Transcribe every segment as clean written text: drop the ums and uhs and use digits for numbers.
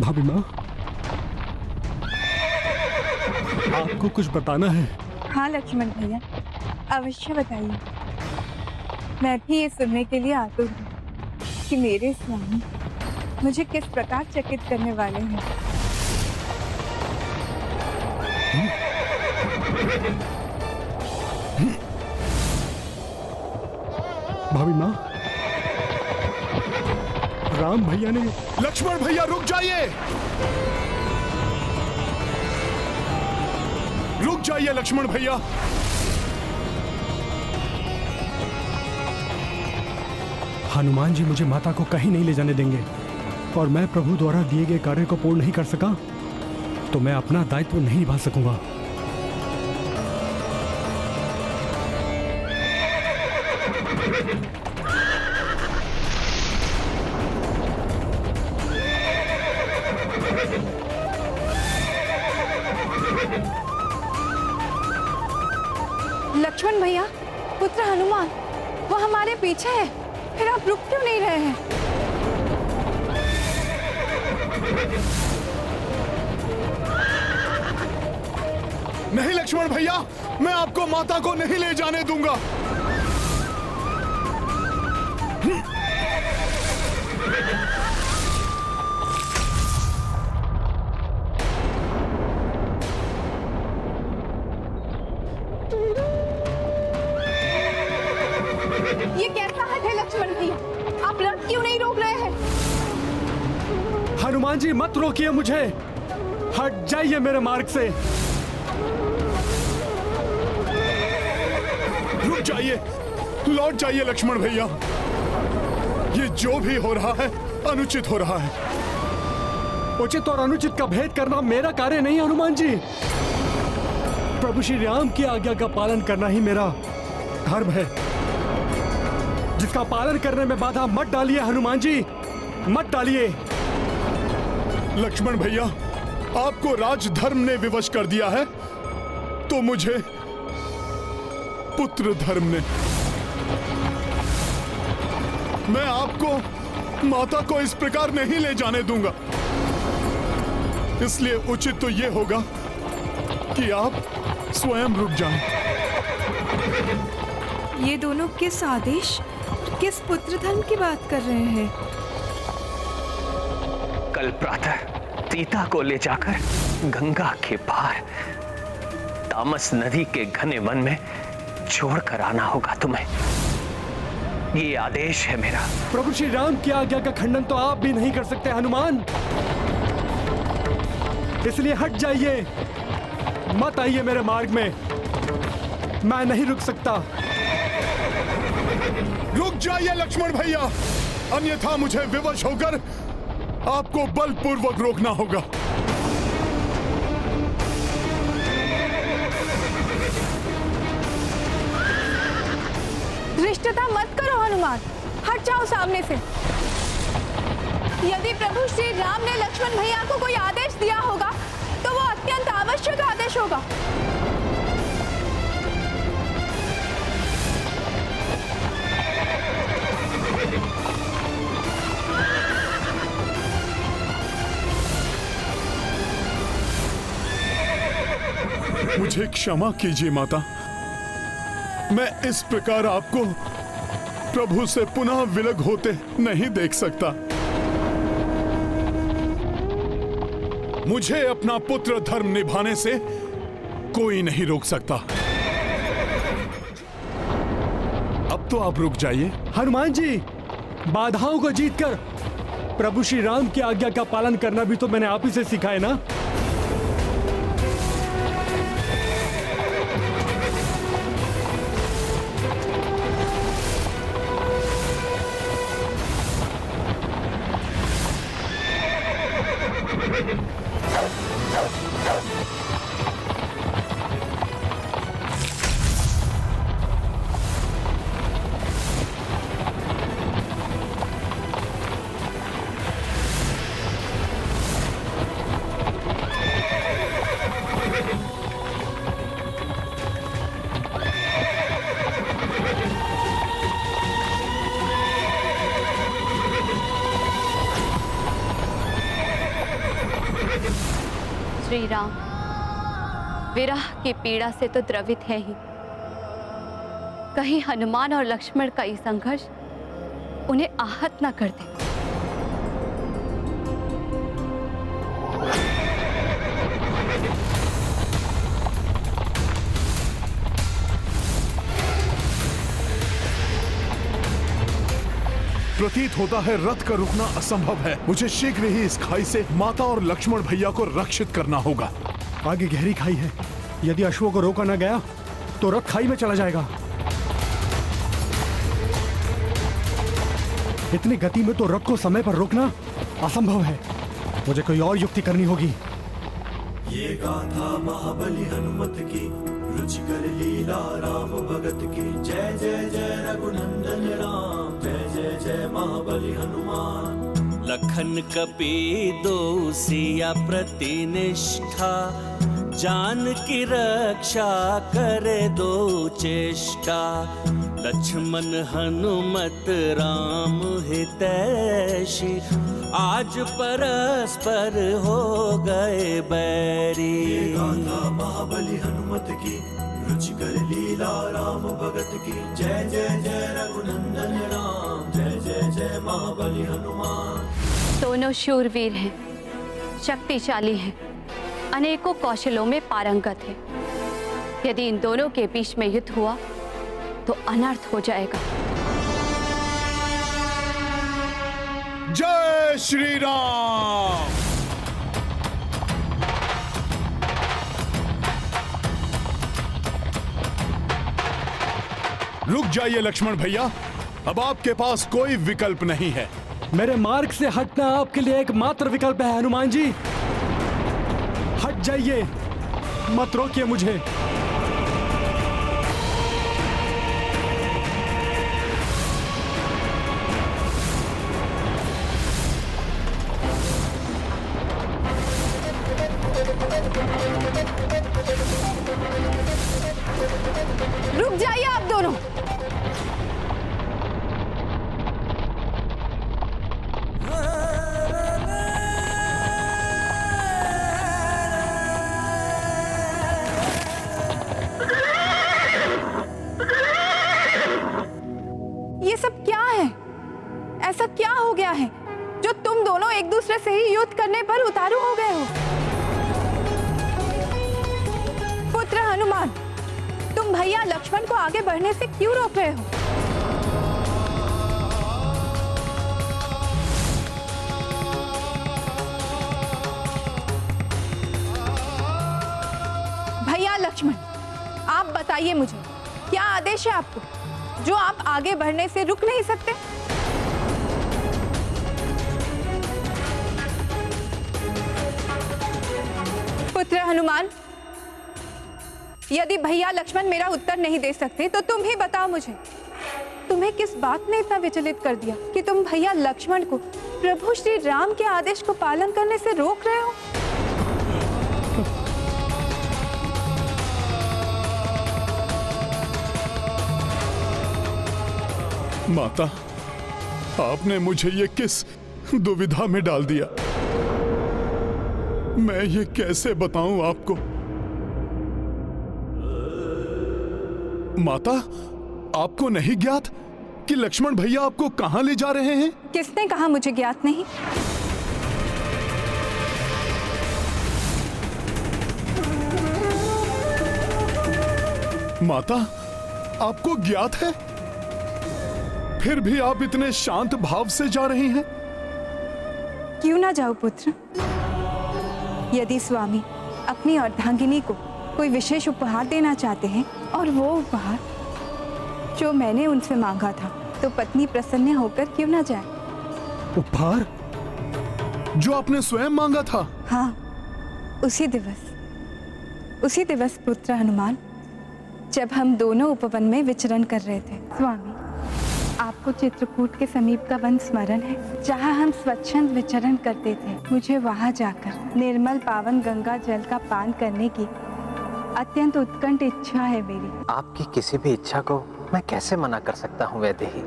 भाभी माँ, आपको कुछ बताना है। हाँ लक्ष्मण भैया, अवश्य बताइए। मैं भी ये सुनने के लिए आतुर हूँ कि मेरे स्वामी मुझे किस प्रकार चकित करने वाले हैं। भाभी माँ, राम भैया ने। लक्ष्मण भैया रुक जाइए, रुक जाइए लक्ष्मण भैया। हनुमान जी मुझे माता को कहीं नहीं ले जाने देंगे और मैं प्रभु द्वारा दिए गए कार्य को पूर्ण नहीं कर सका तो मैं अपना दायित्व नहीं निभा सकूंगा। लक्ष्मण भैया, पुत्र हनुमान, वो हमारे पीछे है, फिर आप रुक क्यों नहीं रहे हैं? नहीं लक्ष्मण भैया, मैं आपको माता को नहीं ले जाने दूंगा। ये कैसा हद है लक्ष्मण भैया, आप रथ क्यों नहीं रोक रहे हैं? हनुमान जी मत रोकिए मुझे, हट जाइए मेरे मार्ग से। रुक जाइए, लौट जाइए लक्ष्मण भैया। ये जो भी हो रहा है अनुचित हो रहा है। उचित और अनुचित का भेद करना मेरा कार्य नहीं हनुमान जी। प्रभु श्री राम की आज्ञा का पालन करना ही मेरा धर्म है, जिसका पालन करने में बाधा मत डालिए हनुमान जी, मत डालिए। लक्ष्मण भैया, आपको राजधर्म ने विवश कर दिया है तो मुझे पुत्र धर्म ने। मैं आपको माता को इस प्रकार नहीं ले जाने दूंगा। इसलिए उचित तो यह होगा कि आप स्वयं रुक जाएं। ये दोनों किस आदेश, किस पुत्र धर्म की बात कर रहे हैं? कल प्रातः सीता को ले जाकर गंगा के पार तामस नदी के घने वन में छोड़कर आना होगा तुम्हें। ये आदेश है मेरा। प्रभु श्री राम की आज्ञा का खंडन तो आप भी नहीं कर सकते हनुमान, इसलिए हट जाइए, मत आइए मेरे मार्ग में, मैं नहीं रुक सकता। रुक जाइए लक्ष्मण भैया, अन्यथा मुझे विवश होकर आपको बलपूर्वक रोकना होगा। धृष्टता मत करो हनुमान, हट जाओ सामने से। यदि प्रभु श्री राम ने लक्ष्मण भैया को कोई आदेश दिया होगा तो वो अत्यंत आवश्यक आदेश होगा। मुझे क्षमा कीजिए माता, मैं इस प्रकार आपको प्रभु से पुनः विलग होते नहीं देख सकता। मुझे अपना पुत्र धर्म निभाने से कोई नहीं रोक सकता। अब तो आप रुक जाइए। हनुमान जी, बाधाओं को जीतकर प्रभु श्री राम की आज्ञा का पालन करना भी तो मैंने आप ही से सीखा है ना। श्री राम विरह की पीड़ा से तो द्रवित है ही, कहीं हनुमान और लक्ष्मण का ये संघर्ष उन्हें आहत न कर दे। प्रतीत होता है रथ का रुकना असंभव है। मुझे शीघ्र ही इस खाई से माता और लक्ष्मण भैया को रक्षित करना होगा। आगे गहरी खाई है, यदि अश्वों को रोका न गया तो रथ खाई में चला जाएगा। इतनी गति में तो रथ को समय पर रोकना असंभव है। मुझे कोई और युक्ति करनी होगी। ये गाथा महाबली हनुमत की, रुचिकर लीला राम भगत की। जय जय जय रघुनंदन राम, जय जय जय महाबली हनुमान। लखन कपी दो सिया प्रति निष्ठा, जान की रक्षा करे दो चेष्टा। लक्ष्मण हनुमत राम हितैषी, आज परस्पर हो गए बैरी। गाथा महाबली हनुमत की, रुचिकर लीला राम भगत की। जय जय जय रघुनंदन राम, जय जय जय महाबली हनुमान। दोनों शूरवीर हैं, शक्तिशाली हैं, अनेकों कौशलों में पारंगत हैं। यदि इन दोनों के बीच में युद्ध हुआ तो अनर्थ हो जाएगा। जय श्री राम। रुक जाइए लक्ष्मण भैया, अब आपके पास कोई विकल्प नहीं है। मेरे मार्ग से हटना आपके लिए एकमात्र विकल्प है हनुमान जी। हट जाइए, मत रोकिए मुझे। रुक जाइए आप दोनों। ये सब क्या है? ऐसा क्या हो गया है जो तुम दोनों एक दूसरे से ही युद्ध करने पर उतारू हो गए हो? पुत्र हनुमान, तुम भैया लक्ष्मण को आगे बढ़ने से क्यों रोक रहे हो? भैया लक्ष्मण, आप बताइए मुझे, क्या आदेश है आपको जो आप आगे बढ़ने से रुक नहीं सकते? पुत्र हनुमान, यदि भैया लक्ष्मण मेरा उत्तर नहीं दे सकते तो तुम ही बताओ मुझे, तुम्हें किस बात ने इतना विचलित कर दिया कि तुम भैया लक्ष्मण को प्रभु श्री राम के आदेश को पालन करने से रोक रहे हो? माता, आपने मुझे ये किस दुविधा में डाल दिया। मैं ये कैसे बताऊं आपको। माता, आपको नहीं ज्ञात कि लक्ष्मण भैया आपको कहां ले जा रहे हैं? किसने कहा मुझे ज्ञात नहीं? माता, आपको ज्ञात है, फिर भी आप इतने शांत भाव से जा रही हैं। क्यों ना जाओ पुत्र? यदि स्वामी अपनी अर्धांगिनी को कोई विशेष उपहार देना चाहते हैं और वो उपहार जो मैंने उनसे मांगा था, तो पत्नी प्रसन्न होकर क्यों ना जाए? उपहार जो आपने स्वयं मांगा था? हाँ, उसी दिवस पुत्र हनुमान, जब हम दोनों उपवन में विचरण कर रहे थे। स्वामी, आपको चित्रकूट के समीप का वन स्मरण है, जहाँ हम स्वच्छंद विचरण करते थे? मुझे वहाँ जाकर निर्मल पावन गंगा जल का पान करने की अत्यंत उत्कंठ इच्छा है मेरी। आपकी किसी भी इच्छा को मैं कैसे मना कर सकता हूँ वैदेही।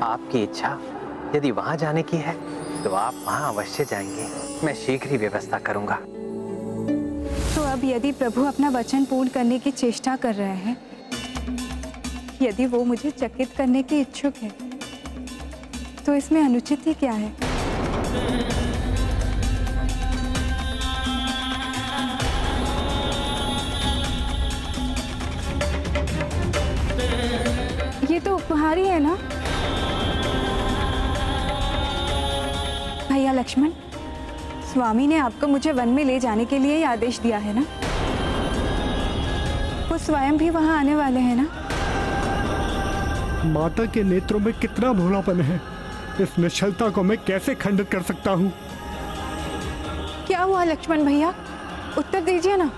आपकी इच्छा यदि वहाँ जाने की है तो आप वहाँ अवश्य जाएंगे। मैं शीघ्र ही व्यवस्था करूँगा। अब यदि प्रभु अपना वचन पूर्ण करने की चेष्टा कर रहे हैं, यदि वो मुझे चकित करने के इच्छुक है, तो इसमें अनुचित ही क्या है? ये तो उपहार ही है ना? भैया लक्ष्मण, स्वामी ने आपको मुझे वन में ले जाने के लिए ही आदेश दिया है ना? वो स्वयं भी वहां आने वाले हैं ना? माता के नेत्रों में कितना भोलापन है, इस निश्चलता को मैं कैसे खंडित कर सकता हूँ? क्या हुआ लक्ष्मण भैया, उत्तर दीजिए ना।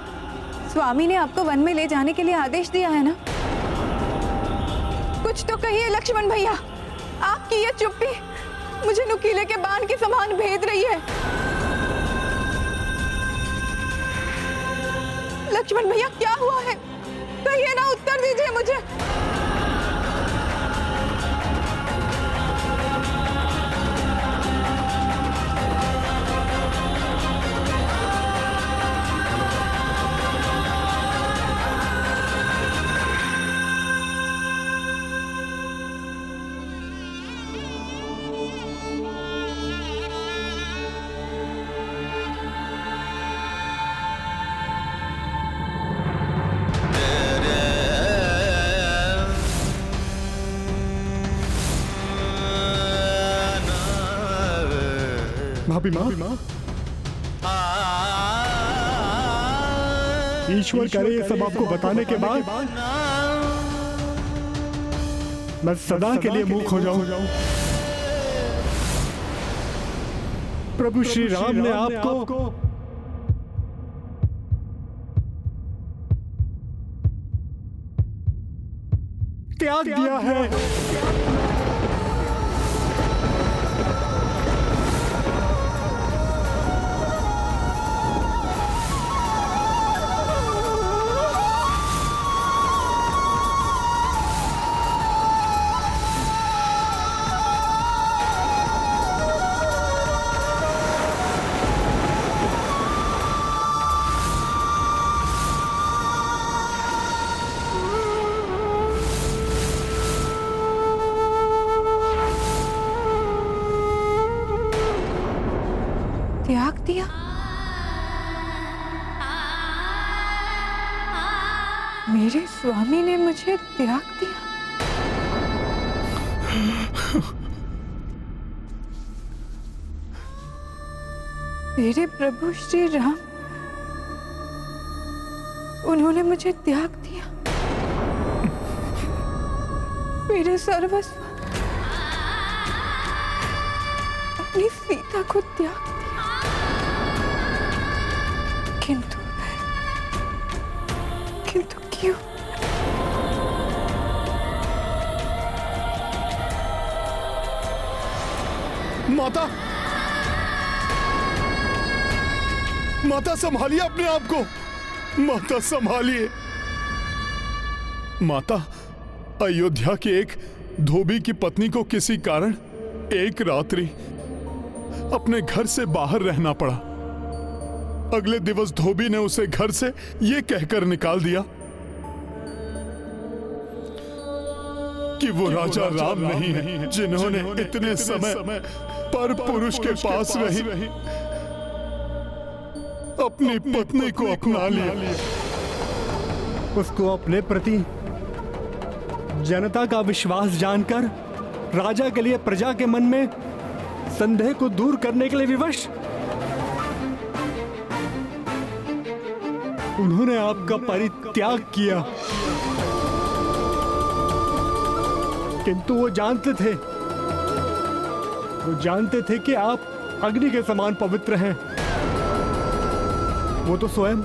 स्वामी ने आपको वन में ले जाने के लिए आदेश दिया है ना? कुछ तो कहिए लक्ष्मण भैया, आपकी ये चुप्पी मुझे नुकीले के बाण के समान भेद रही है। लक्ष्मण भैया क्या हुआ है, कहिए ना, उत्तर दीजिए मुझे। भाभी माँ, ईश्वर करे ये सब आपको बताने के बाद मैं सदा के लिए मूक हो जाऊं। प्रभु श्री राम ने आपको त्याग दिया है। त्याग दिया? मेरे स्वामी ने मुझे त्याग दिया? मेरे प्रभु श्री राम, उन्होंने मुझे त्याग दिया, मेरे सर्वस्व, अपनी सीता को त्याग दिया। किंतु क्यों? माता, माता संभालिए अपने आप को, माता संभालिए। माता, अयोध्या की एक धोबी की पत्नी को किसी कारण एक रात्रि अपने घर से बाहर रहना पड़ा। अगले दिवस धोबी ने उसे घर से यह कहकर निकाल दिया कि वो राजा राम नहीं है, जिन्होंने इतने समय पर पुरुष के पास रही अपनी पत्नी को अपना लिया। उसको अपने प्रति जनता का विश्वास जानकर राजा के लिए प्रजा के मन में संदेह को दूर करने के लिए विवश उन्होंने आपका परित्याग किया। किंतु वो जानते थे कि आप अग्नि के समान पवित्र हैं। वो तो स्वयं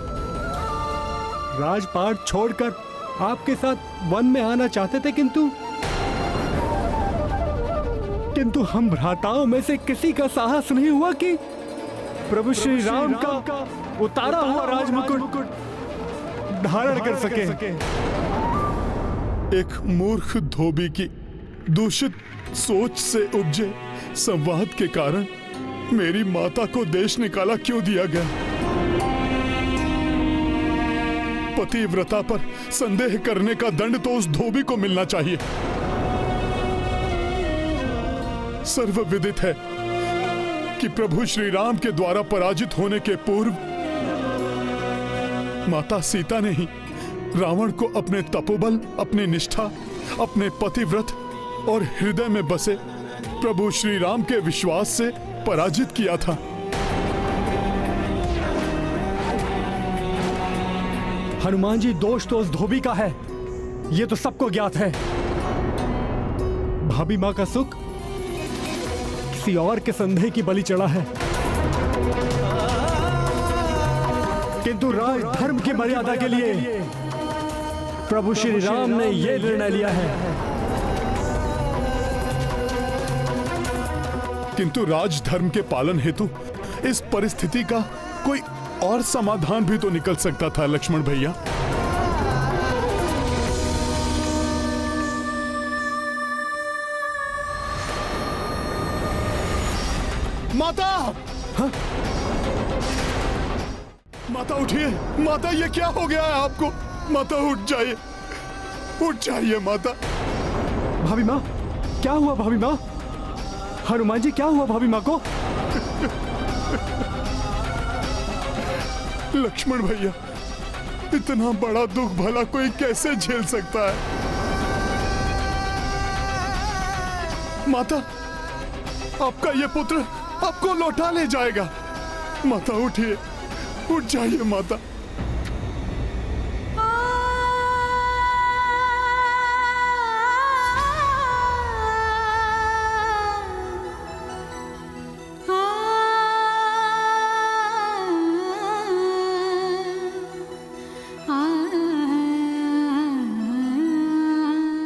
राजपाट छोड़कर आपके साथ वन में आना चाहते थे, किंतु हम भ्राताओं में से किसी का साहस नहीं हुआ कि प्रभु श्री राम का उतारा हुआ राजमुकुट धारण कर सके। एक मूर्ख धोबी की दूषित सोच से उपजे संवाद के कारण मेरी माता को देश निकाला क्यों दिया गया? पतिव्रता पर संदेह करने का दंड तो उस धोबी को मिलना चाहिए। सर्वविदित है कि प्रभु श्री राम के द्वारा पराजित होने के पूर्व माता सीता ने ही रावण को अपने तपोबल, अपनी निष्ठा, अपने पतिव्रत और हृदय में बसे प्रभु श्री राम के विश्वास से पराजित किया था। हनुमान जी, दोष तो उस धोबी का है, ये तो सबको ज्ञात है। भाभी माँ का सुख किसी और के संदेह की बलि चढ़ा है, किंतु राज धर्म की मर्यादा के लिए प्रभु श्री राम ने यह निर्णय लिया है। किंतु राजधर्म के पालन हेतु इस परिस्थिति का कोई और समाधान भी तो निकल सकता था लक्ष्मण भैया। माता! हाँ? माता उठिए, माता ये क्या हो गया है आपको? माता उठ जाइए, उठ जाइए माता। भाभी माँ, क्या हुआ भाभी माँ? हनुमान जी, क्या हुआ भाभी माँ को? लक्ष्मण भैया, इतना बड़ा दुख भला कोई कैसे झेल सकता है? माता, आपका ये पुत्र आपको लौटा ले जाएगा। माता उठिए, उठ जाइए माता।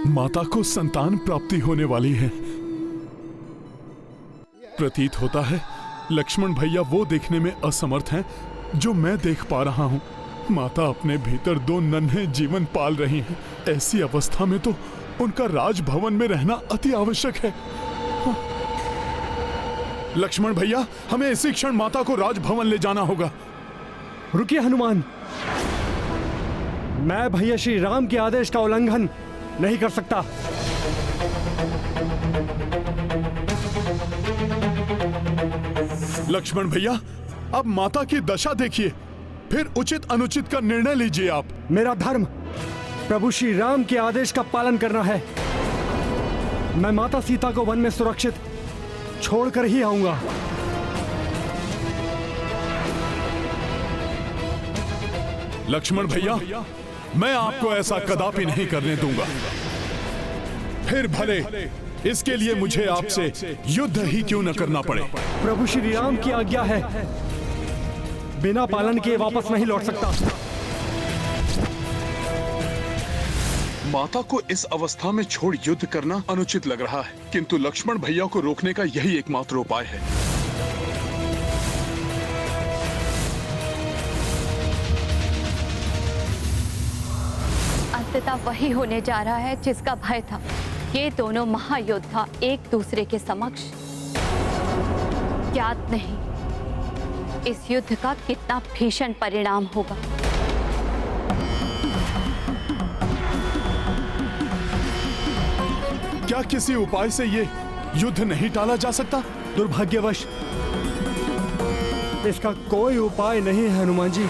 माता को संतान प्राप्ति होने वाली है। प्रतीत होता है लक्ष्मण भैया वो देखने में असमर्थ हैं जो मैं देख पा रहा हूं। माता अपने भीतर दो नन्हे जीवन पाल रही हैं। ऐसी अवस्था में तो उनका राजभवन में रहना अति आवश्यक है। लक्ष्मण भैया, हमें इसी क्षण माता को राजभवन ले जाना होगा। रुकिए हनुमान, मैं भैया श्री राम के आदेश का उल्लंघन नहीं कर सकता। लक्ष्मण भैया, अब माता की दशा देखिए, फिर उचित अनुचित का निर्णय लीजिए आप। मेरा धर्म प्रभु श्री राम के आदेश का पालन करना है। मैं माता सीता को वन में सुरक्षित छोड़कर ही आऊंगा। लक्ष्मण भैया, मैं आपको ऐसा कदापि नहीं करने दूंगा। फिर भले इसके लिए मुझे आपसे युद्ध ही क्यों न करना पड़े। प्रभु श्री राम की आज्ञा है, बिना पालन किए वापस नहीं लौट सकता। माता को इस अवस्था में छोड़ युद्ध करना अनुचित लग रहा है, किंतु लक्ष्मण भैया को रोकने का यही एकमात्र उपाय है। अंततः वही होने जा रहा है जिसका भय था। ये दोनों महायोद्धा एक दूसरे के समक्ष, ज्ञात नहीं इस युद्ध का कितना भीषण परिणाम होगा। क्या किसी उपाय से ये युद्ध नहीं टाला जा सकता? दुर्भाग्यवश इसका कोई उपाय नहीं है हनुमान जी।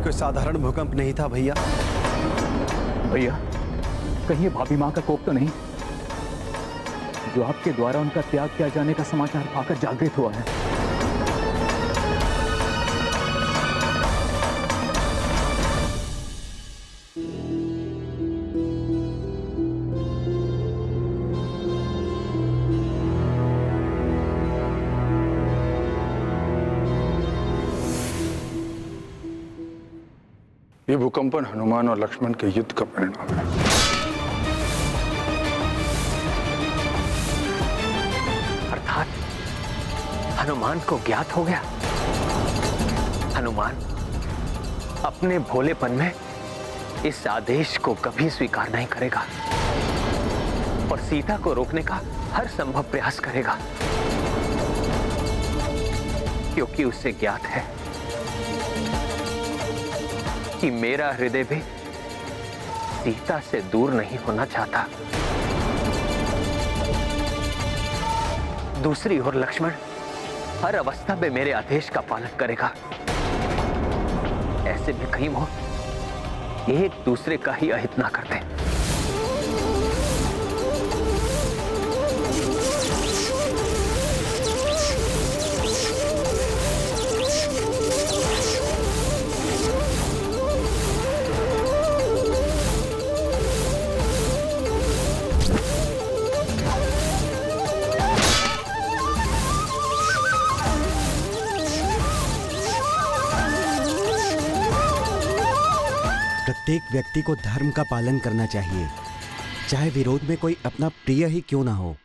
कोई साधारण भूकंप नहीं था भैया। भैया कहीं भाभी माँ का कोप तो नहीं, जो आपके द्वारा उनका त्याग किया जाने का समाचार पाकर जागृत हुआ है। ये भूकंपन हनुमान और लक्ष्मण के युद्ध का परिणाम है। अर्थात हनुमान को ज्ञात हो गया। हनुमान अपने भोलेपन में इस आदेश को कभी स्वीकार नहीं करेगा और सीता को रोकने का हर संभव प्रयास करेगा, क्योंकि उसे ज्ञात है कि मेरा हृदय भी सीता से दूर नहीं होना चाहता। दूसरी ओर लक्ष्मण हर अवस्था में मेरे आदेश का पालन करेगा। ऐसे में कहीं वो एक दूसरे का ही अहित ना करते। प्रत्येक व्यक्ति को धर्म का पालन करना चाहिए, चाहे विरोध में कोई अपना प्रिय ही क्यों ना हो।